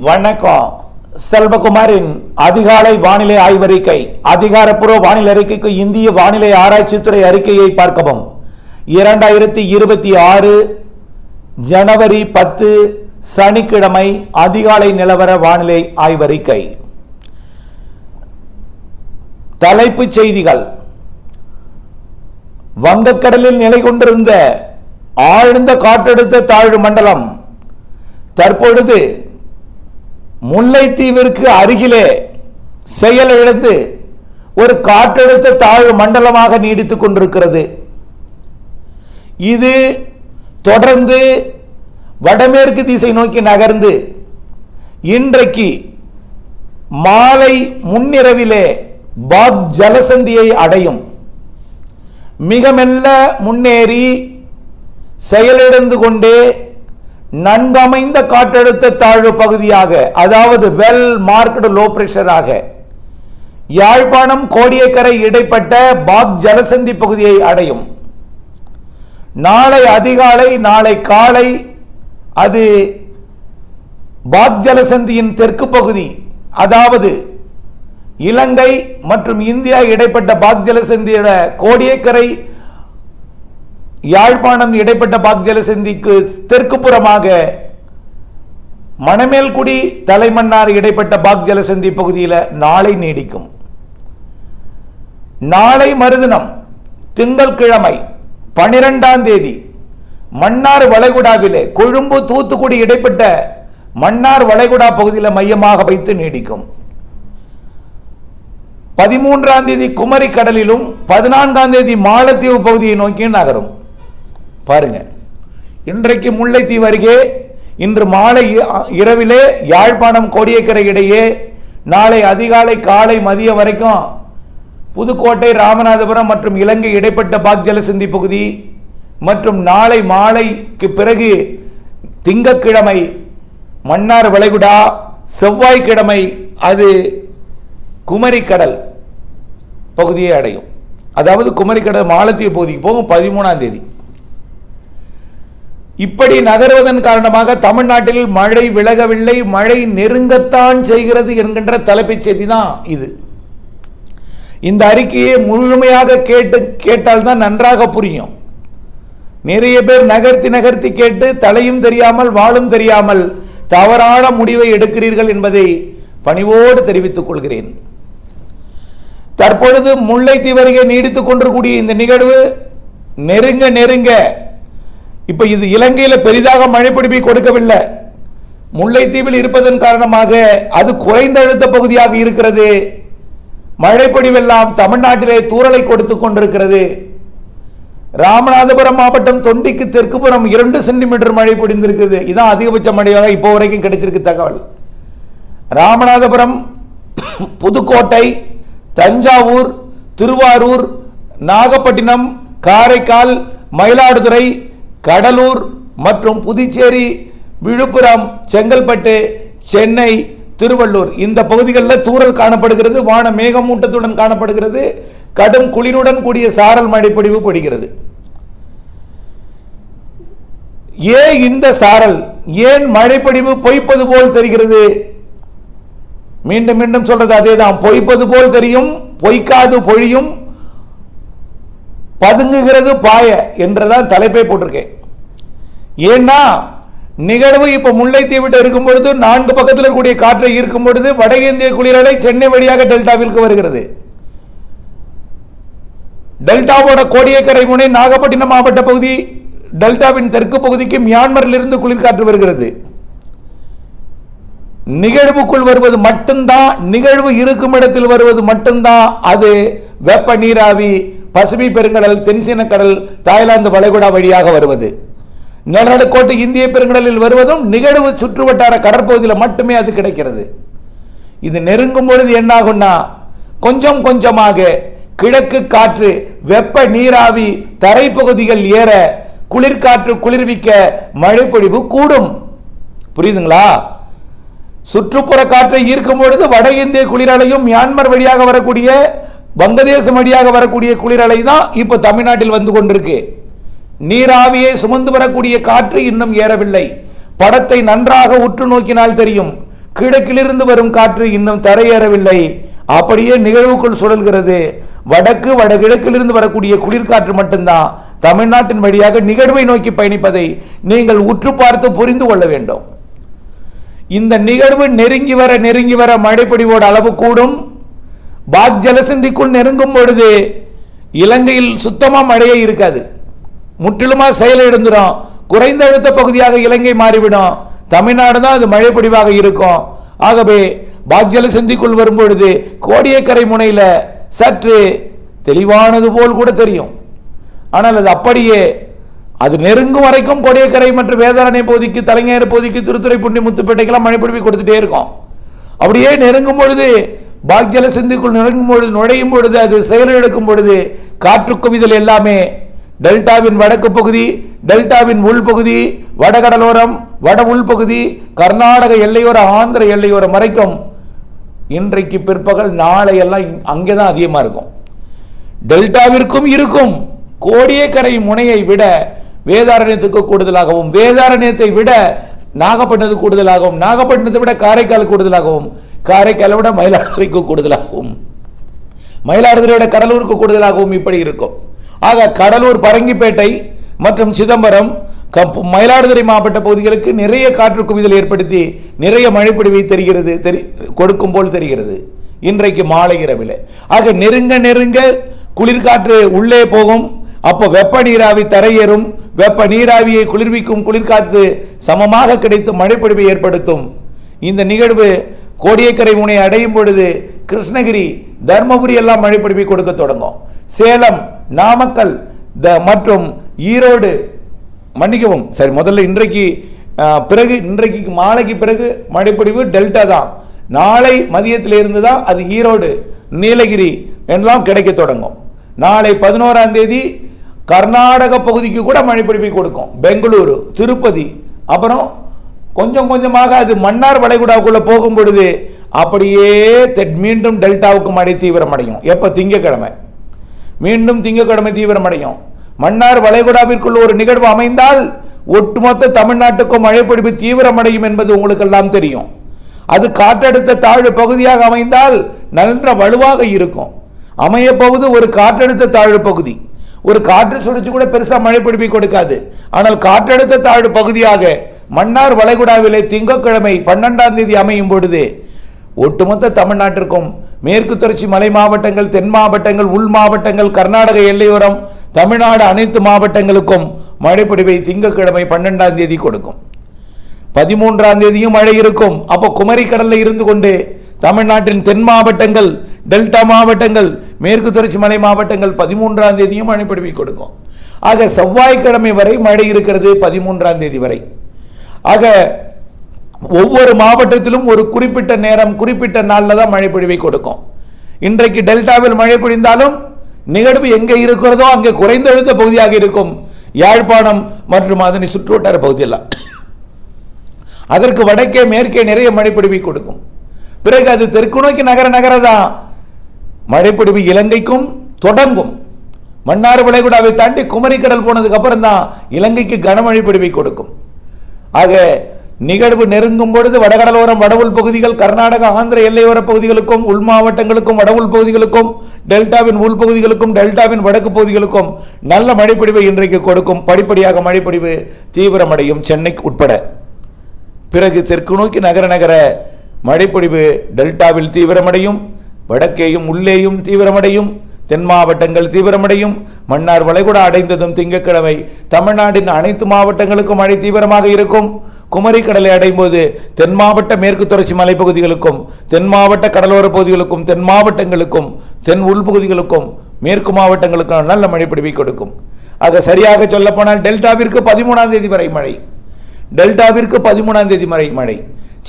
வணக்கம். செல்வகுமாரின் அதிகாலை வானிலை ஆய்வறிக்கை. அதிகாரப்பூர்வ வானிலை அறிக்கைக்கு இந்திய வானிலை ஆராய்ச்சித்துறை அறிக்கையை பார்க்கவும். 2026 ஜனவரி 10 சனிக்கிழமை அதிகாலை நிலவர வானிலை ஆய்வறிக்கை. தலைப்புச் செய்திகள். வங்கக்கடலில் நிலை கொண்டிருந்த ஆழ்ந்த காற்றழுத்த தாழ்வு மண்டலம் தற்பொழுது முல்லைத்தீவிற்கு அருகிலே செயலிழந்து ஒரு காற்றழுத்த தாழ்வு மண்டலமாக நீடித்துக் கொண்டிருக்கிறது. இது தொடர்ந்து வடமேற்கு திசை நோக்கி நகர்ந்து இன்றைக்கு மாலை முன்னிரவிலே பாக் ஜலசந்தியை அடையும். மிக மெல்ல முன்னேறி செயலிழந்து கொண்டே நன்கமைந்த காற்றழுத்த தாழ்வு பகுதியாக, அதாவது வெல் மார்க்டு லோ பிரஷராக யாழ்ப்பாணம் கோடியக்கரை இடைப்பட்ட பாக் ஜலசந்தி பகுதியை அடையும். நாளை அதிகாலை நாளை காலை அது பாக் ஜலசந்தியின் தெற்கு பகுதி, அதாவது இலங்கை மற்றும் இந்தியா இடைப்பட்ட பாக் ஜலசந்தியோட கோடியக்கரை யாழ்ப்பாணம் இடைப்பட்ட பாக் ஜலசந்திக்கு தெற்கு புறமாக மணமேல்குடி தலைமன்னார் இடைப்பட்ட பாக் ஜலசந்தி பகுதியில் நாளை நீடிக்கும். நாளை மறுதினம் திங்கட்கிழமை 12ஆம் தேதி மன்னார் வளைகுடாவிலே கொழும்பு தூத்துக்குடி இடைப்பட்ட மன்னார் வளைகுடா பகுதியில் மையமாக வைத்து நீடிக்கும். 13ஆம் தேதி குமரி கடலிலும் 14ஆம் தேதி மாலத்தீவு பகுதியை நோக்கி நகரும். பாருங்க, இன்றைக்கு முல்லைத்தீவு அருகே, இன்று மாலை இரவிலே யாழ்ப்பாணம் கோடியக்கரை இடையே, நாளை அதிகாலை காலை மதியம் வரைக்கும் புதுக்கோட்டை ராமநாதபுரம் மற்றும் இலங்கை இடைப்பட்ட பாக் ஜலசந்தி பகுதி மற்றும் நாளை மாலைக்கு பிறகு திங்கட்கிழமை மன்னார் வளைகுடா, செவ்வாய்க்கிழமை அது குமரி கடல் பகுதியை அடையும். அதாவது குமரி கடல் மாலத்தீவு பகுதிக்கு போகும் 13ஆம் தேதி. இப்படி நகர்வதன் காரணமாக தமிழ்நாட்டில் மழை விலகவில்லை, மழை நெருங்கத்தான் செய்கிறது என்கின்ற தலைப்புச் செய்தி தான் இது. இந்த அறிக்கையை முழுமையாக கேட்டால்தான் நன்றாக புரியும். நிறைய பேர் நகர்த்தி கேட்டு தலையும் தெரியாமல் வாழும் தெரியாமல் தவறான முடிவை எடுக்கிறீர்கள் என்பதை பணிவோடு தெரிவித்துக் கொள்கிறேன். தற்பொழுது முல்லைத்தீவு அருகே நீடித்துக் கொண்டிருக்கூடிய இந்த நிகழ்வு நெருங்க இப்ப இது இலங்கையில பெரிதாக மழைப்பிடிப்பை கொடுக்கவில்லை. முல்லைத்தீவில் இருப்பதன் காரணமாக அது குறைந்த அழுத்த பகுதியாக இருக்கிறது. மழைப்பொழிவெல்லாம் தமிழ்நாட்டிலே தூறலை கொடுத்துக் கொண்டிருக்கிறது. ராமநாதபுரம் மாவட்டம் தொண்டிக்கு தெற்கு புறம் 2 சென்டிமீட்டர் மழை பொழிந்திருக்குது. இதுதான் அதிகபட்ச மழையாக இப்போ வரைக்கும் கிடைத்திருக்கு தகவல். ராமநாதபுரம், புதுக்கோட்டை, தஞ்சாவூர், திருவாரூர், நாகப்பட்டினம், காரைக்கால், மயிலாடுதுறை, கடலூர் மற்றும் புதுச்சேரி, விழுப்புரம், செங்கல்பட்டு, சென்னை, திருவள்ளூர் இந்த பகுதிகளில் தூறல் காணப்படுகிறது. வான மேகமூட்டத்துடன் காணப்படுகிறது. கடும் குளிருடன் கூடிய சாரல் மழைப்பொழிவு பொழிகிறது. ஏன் இந்த சாரல், ஏன் மழைப்பொழிவு பொய்ப்பது போல் தெரிகிறது? மீண்டும் சொல்றது அதேதான். பொய்ப்பது போல் தெரியும், பொய்க்காது பொழியும், பதுங்குகிறது பாய என்றதான் தலைப்பை போட்டிருக்கேன். ஏன்னா நிகழ்வு இப்ப முல்லைத்தீவிட்ட இருக்கும் பொழுது 4 பக்கத்தில் இருக்கக்கூடிய காற்றை ஈர்க்கும் பொழுது வட இந்திய குளிரலை சென்னை வழியாக டெல்டாவிற்கு வருகிறது. டெல்டாவோட கோடியக்கரை முனை நாகப்பட்டினம் மாவட்ட பகுதி, டெல்டாவின் தெற்கு பகுதிக்கு மியான்மரில் இருந்து குளிர்காற்று வருகிறது. நிகழ்வுக்குள் வருவது மட்டும்தான், நிகழ்வு இருக்கும் இடத்தில் வருவது மட்டும்தான் அது வெப்ப நீராவி பசிபிக் பெருங்கடல், தென்சீன கடல், தாய்லாந்து வளைகுடா வழியாக வருவது. நிலநடுக்கோட்டு இந்திய பெருங்கடலில் வருவதும் நிகழ்வு சுற்றுவட்டார கடற்பகுதியில் மட்டுமே அது கிடைக்கிறது. இது நெருங்கும் பொழுது என்னாகும்னா கொஞ்சமாக கிழக்கு காற்று வெப்ப நீராவி தரைப்பகுதிகள் ஏற குளிர்காற்று குளிர்விக்க மழைப்பொழிவு கூடும். புரியுதுங்களா? சுற்றுப்புற காற்றை ஈர்க்கும் பொழுது வட இந்திய குளிரலையும் மியான்மர் வழியாக வரக்கூடிய வங்கதேசம் வழியாக வரக்கூடிய குளிரலை தான் இப்ப தமிழ்நாட்டில் வந்து கொண்டிருக்கு. நீராவியை சுமந்து வரக்கூடிய காற்று இன்னும் ஏறவில்லை. படத்தை நன்றாக உற்று நோக்கினால் தெரியும். கிழக்கிலிருந்து வரும் காற்று இன்னும் தரையேறவில்லை, அப்படியே நிகழ்வுக்குள் சுழல்கிறது. வடகிழக்கிலிருந்து வரக்கூடிய குளிர்காற்று மட்டும்தான் தமிழ்நாட்டின் வழியாக நிகழ்வை நோக்கி பயணிப்பதை நீங்கள் உற்று பார்த்து புரிந்து கொள்ள வேண்டும். இந்த நிகழ்வு நெருங்கி வர மழைப்பொழிவோட அளவு கூடும். பாக் ஜலசந்திக்குள் நெருங்கும் பொழுது இலங்கையில் சுத்தமா மழையே இருக்காது, முற்றிலுமா செயலிழந்துடும். குறைந்த அழுத்த பகுதியாக இலங்கை மாறிவிடும். தமிழ்நாடு தான் அது மழைப்பொழிவாக இருக்கும். ஆகவே பாக் ஜலசந்திக்குள் வரும்பொழுது கோடியக்கரை முனையில் சற்று தெளிவானது போல் கூட தெரியும். ஆனால் அது அப்படியே அது நெருங்கும் வரைக்கும் கோடியக்கரை மற்றும் வேதாரண்ய பகுதிக்கு, தலைஞர் பகுதிக்கு, திருத்துறைப்பூண்டி, முத்துப்பேட்டைக்கெல்லாம் மழைப்பொழிவு கொடுத்துட்டே இருக்கும். அப்படியே நெருங்கும் பொழுது பாக் ஜலசந்திக்குள் நுழையும் பொழுது அது செயலிழக்கும் பொழுது காற்று குவிதல் எல்லாமே டெல்டாவின் வடக்கு பகுதி, டெல்டாவின் உள்பகுதி, வடகடலோரம், வட உள்பகுதி, கர்நாடக எல்லையோர, ஆந்திர எல்லையோரம் வரைக்கும் இன்றைக்கு பிற்பகல் நாளை எல்லாம் அங்கேதான் அதிகமாக இருக்கும். டெல்டாவிற்கும் இருக்கும். கோடியக்கரை முனையை விட வேதாரண்யத்துக்கு கூடுதலாகவும், வேதாரண்யத்தை விட நாகப்பட்டினத்துக்கு கூடுதலாகவும், நாகப்பட்டினத்தை விட காரைக்கால் கூடுதலாகவும், காரைக்காலை விட மயிலாடுதுறைக்கு கூடுதலாகவும், மயிலாடுதுறை விட கடலூருக்கு கூடுதலாகவும் இப்படி இருக்கும். ஆக கடலூர், பரங்கிப்பேட்டை மற்றும் சிதம்பரம், மயிலாடுதுறை மாவட்ட பகுதிகளுக்கு நிறைய காற்று குவிதல் ஏற்படுத்தி நிறைய மழைப்பொழிவை தெரிகிறது, கொடுக்கும் போல் தெரிகிறது இன்றைக்கு மாலை இரவில். ஆக நெருங்க குளிர்காற்று உள்ளே போகும். அப்போ வெப்ப நீராவி தரையேறும். வெப்ப நீராவியை குளிர்விக்கும் குளிர்காற்று சமமாக கிடைத்து மழைப்பொழிவை ஏற்படுத்தும். இந்த நிகழ்வு கோடியக்கரை முனை அடையும் பொழுது கிருஷ்ணகிரி, தர்மபுரி எல்லாம் மழைப்பொழிவை கொடுக்க தொடங்கும். சேலம், நாமக்கல் மற்றும் ஈரோடு, மன்னிக்கவும் சரி, முதல்ல இன்றைக்கு பிறகு, இன்றைக்கு மாலைக்கு பிறகு மழைப்பொழிவு டெல்டா தான். நாளை மதியத்தில் இருந்து தான் அது ஈரோடு, நீலகிரி எல்லாம் கிடைக்க தொடங்கும். நாளை 11ஆம் தேதி கர்நாடக பகுதிக்கு கூட மழைப்பொழிவை கொடுக்கும். பெங்களூரு, திருப்பதி, அப்புறம் கொஞ்சம் கொஞ்சமாக அது மன்னார் வளைகுடாவுக்குள்ள போகும் பொழுது அப்படியே மீண்டும் டெல்டாவுக்கு மழை தீவிரமடையும். எப்ப? திங்கக்கிழமை. மீண்டும் திங்கக்கிழமை தீவிரமடையும். மன்னார் வளைகுடாவிற்குள் ஒரு நிகழ்வு அமைந்தால் ஒட்டுமொத்த தமிழ்நாட்டுக்கும் மழைப்பொழிவு தீவிரமடையும் என்பது உங்களுக்கு எல்லாம் தெரியும். அது காற்றழுத்த தாழ்வு பகுதியாக அமைந்தால் நல்ல வலுவாக இருக்கும். அமைய போவது ஒரு காற்றழுத்த தாழ்வு பகுதி. ஒரு காற்று சுழற்சி கூட பெருசா மழைப்பொழிவை கொடுக்காது. ஆனால் காற்றழுத்த தாழ்வு பகுதியாக மன்னார் வளைகுடாவிலே திங்கட்கிழமை 12ஆம் தேதி அமையும் பொழுது ஒட்டுமொத்த தமிழ்நாட்டிற்கும், மேற்கு தொடர்ச்சி மலை மாவட்டங்கள், தென் மாவட்டங்கள், உள் மாவட்டங்கள், கர்நாடக எல்லையோரம், தமிழ்நாடு அனைத்து மாவட்டங்களுக்கும் மழைப்பொழிவை திங்கட்கிழமை 12ஆம் தேதி கொடுக்கும். 13ஆம் தேதியும் மழை இருக்கும். அப்போ குமரி கடல்ல இருந்து கொண்டு தமிழ்நாட்டின் தென் மாவட்டங்கள், டெல்டா மாவட்டங்கள், மேற்கு தொடர்ச்சி மலை மாவட்டங்கள் 13ஆம் தேதியும் மழைப்பொழிவை கொடுக்கும். ஆக செவ்வாய்க்கிழமை வரை மழை இருக்கிறது, 13ஆம் தேதி வரை. ஆக ஒவ்வொரு மாவட்டத்திலும் ஒரு குறிப்பிட்ட நேரம், குறிப்பிட்ட நாளில் தான் மழைப்பொழிவை கொடுக்கும். இன்றைக்கு டெல்டாவில் மழை பொழிந்தாலும் நிகழ்வு எங்கே இருக்கிறதோ அங்கே குறைந்த அழுத்த பகுதியாக இருக்கும். யாழ்ப்பாணம் மற்றும் அதனை சுற்றுவட்டார பகுதியெல்லாம். அதற்கு வடக்கே, மேற்கே நிறைய மழைப்பொழிவை கொடுக்கும். பிறகு அது தெற்கு நோக்கி நகரதான் மழைப்பொழிவு இலங்கைக்கும் தொடங்கும். மன்னார் வளைகுடாவை தாண்டி குமரி கடல் போனதுக்கு அப்புறம் தான் இலங்கைக்கு கனமழை பொழிவை கொடுக்கும். ஆக நிகழ்வு நெருங்கும் பொழுது வடகடலோரம், வடவுள் பகுதிகள், கர்நாடக, ஆந்திர எல்லையோர பகுதிகளுக்கும், உள் மாவட்டங்களுக்கும், வடவுள் பகுதிகளுக்கும், டெல்டாவின் உள்பகுதிகளுக்கும், டெல்டாவின் வடக்கு பகுதிகளுக்கும் நல்ல மழைப்பொழிவை இன்றைக்கு கொடுக்கும். படிப்படியாக மழைப்பொழிவு தீவிரமடையும், சென்னை உட்பட. பிறகு தெற்கு நோக்கி நகர மழைப்பொழிவு டெல்டாவில் தீவிரமடையும், வடக்கேயும் உள்ளேயும் தீவிரமடையும், தென் மாவட்டங்கள் தீவிரமடையும். மன்னார் வளைகுடா அடைந்ததும் திங்கட்கிழமை தமிழ்நாட்டின் அனைத்து மாவட்டங்களுக்கும் மழை தீவிரமாக இருக்கும். குமரி கடலை அடையும் போது தென் மாவட்ட மேற்கு தொடர்ச்சி மலைப்பகுதிகளுக்கும், தென் மாவட்ட கடலோர பகுதிகளுக்கும், தென் மாவட்டங்களுக்கும், தென் உள்பகுதிகளுக்கும், மேற்கு மாவட்டங்களுக்கும் நல்ல மழைப்பொழிவை கொடுக்கும். ஆக சரியாக சொல்ல போனால் டெல்டாவிற்கு 13ஆம் தேதி வரை மழை, டெல்டாவிற்கு 13ஆம் தேதி வரை மழை,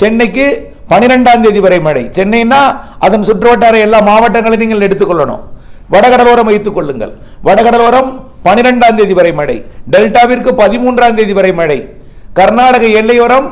சென்னைக்கு 12ஆம் தேதி வரை மழை. சென்னைன்னா அதன் சுற்றுவட்டார எல்லா மாவட்டங்களையும் நீங்கள் எடுத்துக்கொள்ளணும். வடகடலோரம் வைத்துக் கொள்ளுங்கள். வடகடலோரம் 12ஆம் தேதி வரை மழை, டெல்டாவிற்கு 13ஆம் தேதி வரை மழை, கர்நாடக எல்லையோரம்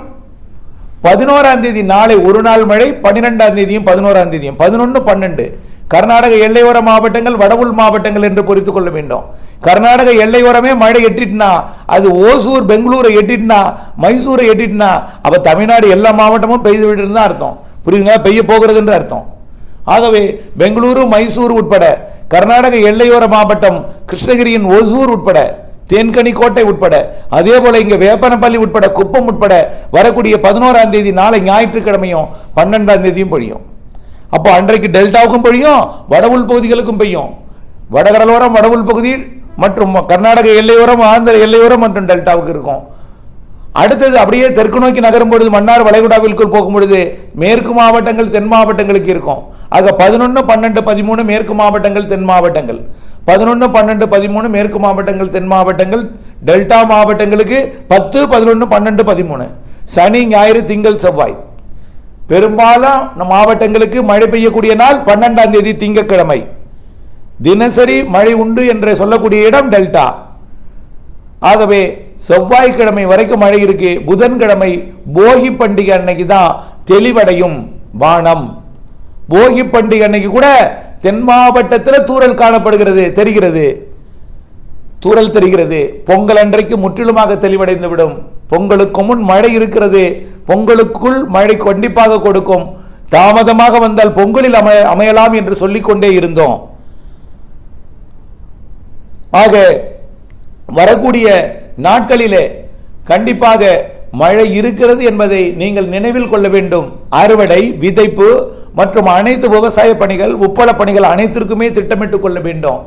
11ஆம் தேதி நாளை ஒரு நாள் மழை, 12ஆம் தேதியும் 11ஆம் தேதியும் 11, 12 கர்நாடக எல்லையோர மாவட்டங்கள், வடவுள் மாவட்டங்கள் என்று புரிந்து கொள்ள வேண்டும். கர்நாடக எல்லையோரமே மழை எட்டிட்டுனா, அது ஓசூர் பெங்களூரை எட்டிட்டுனா, மைசூரை எட்டிட்டுனா, அப்ப தமிழ்நாடு எல்லா மாவட்டமும் பெய்து விட்டு தான் அர்த்தம். புரியுதுங்க, பெய்ய போகிறது என்று அர்த்தம். ஆகவே பெங்களூரு, மைசூர் உட்பட கர்நாடக எல்லையோர மாவட்டம், கிருஷ்ணகிரியின் ஓசூர் உட்பட, தேன்கனி கோட்டை உட்பட, அதே போல இங்க வேப்பனப்பள்ளி உட்பட, குப்பம் உட்பட வரக்கூடிய 11ஆம் தேதி நாளை ஞாயிற்றுக்கிழமையும் 12ஆம் தேதியும் பொழியும். அப்போ அன்றைக்கு டெல்டாவுக்கும் பொழியும், வடவுள் பகுதிகளுக்கும் பெய்யும். வடகடலோரம், வடவுள் பகுதி மற்றும் கர்நாடக எல்லையோரம், ஆந்திர எல்லையோரம் மற்றும் டெல்டாவுக்கு இருக்கும். அடுத்தது அப்படியே தெற்கு நோக்கி நகரும் பொழுது மன்னார் வளைகுடாவிற்குள் போகும் பொழுது மேற்கு மாவட்டங்கள், தென் மாவட்டங்களுக்கு இருக்கும். ஆக 11, 12, 13 மேற்கு மாவட்டங்கள், தென் மாவட்டங்கள், 11, 12, 13 மேற்கு மாவட்டங்கள், தென் மாவட்டங்கள், டெல்டா மாவட்டங்களுக்கு 10, 11, 12, 13 சனி, ஞாயிறு, திங்கள், செவ்வாய். பெரும்பாலும் மாவட்டங்களுக்கு மழை பெய்யக்கூடிய நாள் 12ஆம் தேதி திங்கட்கிழமை. தினசரி மழை உண்டு என்று சொல்லக்கூடிய இடம் டெல்டா. ஆகவே செவ்வாய்க்கிழமை வரைக்கும் மழை இருக்கு. புதன்கிழமை போகி பண்டிகை அன்னைக்கு தான் தெளிவடையும் வானம். போகி பண்டிகை அன்னைக்கு கூட தென் மாவட்டத்தில் தூறல் காணப்படுகிறது, தெரிகிறது, தூறல் தெரிகிறது. பொங்கல் அன்றைக்கு முற்றிலுமாக தெளிவடைந்து விடும். பொங்கலுக்கு முன் மழை இருக்கிறது, பொங்கலுக்குள் மழை கண்டிப்பாக கொடுக்கும். தாமதமாக வந்தால் பொங்கலில் அமையலாம் என்று சொல்லிக்கொண்டே இருந்தோம். ஆக வரக்கூடிய நாட்களிலே கண்டிப்பாக மழை இருக்கிறது என்பதை நீங்கள் நினைவில் கொள்ள வேண்டும். அறுவடை, விதைப்பு மற்றும் அனைத்து விவசாய பணிகள், உப்பள பணிகள் அனைத்திற்குமே திட்டமிட்டுக் கொள்ள வேண்டும்.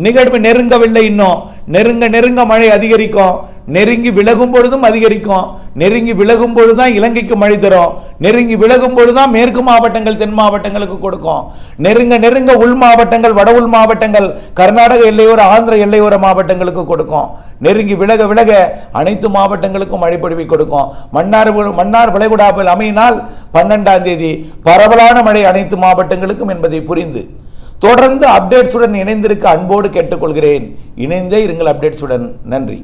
நிகழ்வு நெருங்கவில்லை, இன்னும் நெருங்க நெருங்க மழை அதிகரிக்கும். நெருங்கி விலகும் பொழுதும் அதிகரிக்கும். நெருங்கி விலகும் பொழுதுதான் இலங்கைக்கு மழை தரும். நெருங்கி விலகும் பொழுதுதான் மேற்கு மாவட்டங்கள், தென் மாவட்டங்களுக்கு கொடுக்கும். நெருங்க நெருங்க உள் மாவட்டங்கள், வட உள் மாவட்டங்கள், கர்நாடக எல்லையோர, ஆந்திர எல்லையோர மாவட்டங்களுக்கு கொடுக்கும். நெருங்கி விலக விலக அனைத்து மாவட்டங்களுக்கும் மழை பொழிவை கொடுக்கும். மன்னார் வளைகுடாவில் அமையினால் 12ஆம் தேதி பரவலான மழை அனைத்து மாவட்டங்களுக்கும் என்பதை புரிந்து தொடர்ந்து அப்டேட்ஸுடன் இணைந்திருக்க அன்போடு கேட்டுக்கொள்கிறேன். இணைந்தே இருங்கள் அப்டேட்ஸுடன். நன்றி.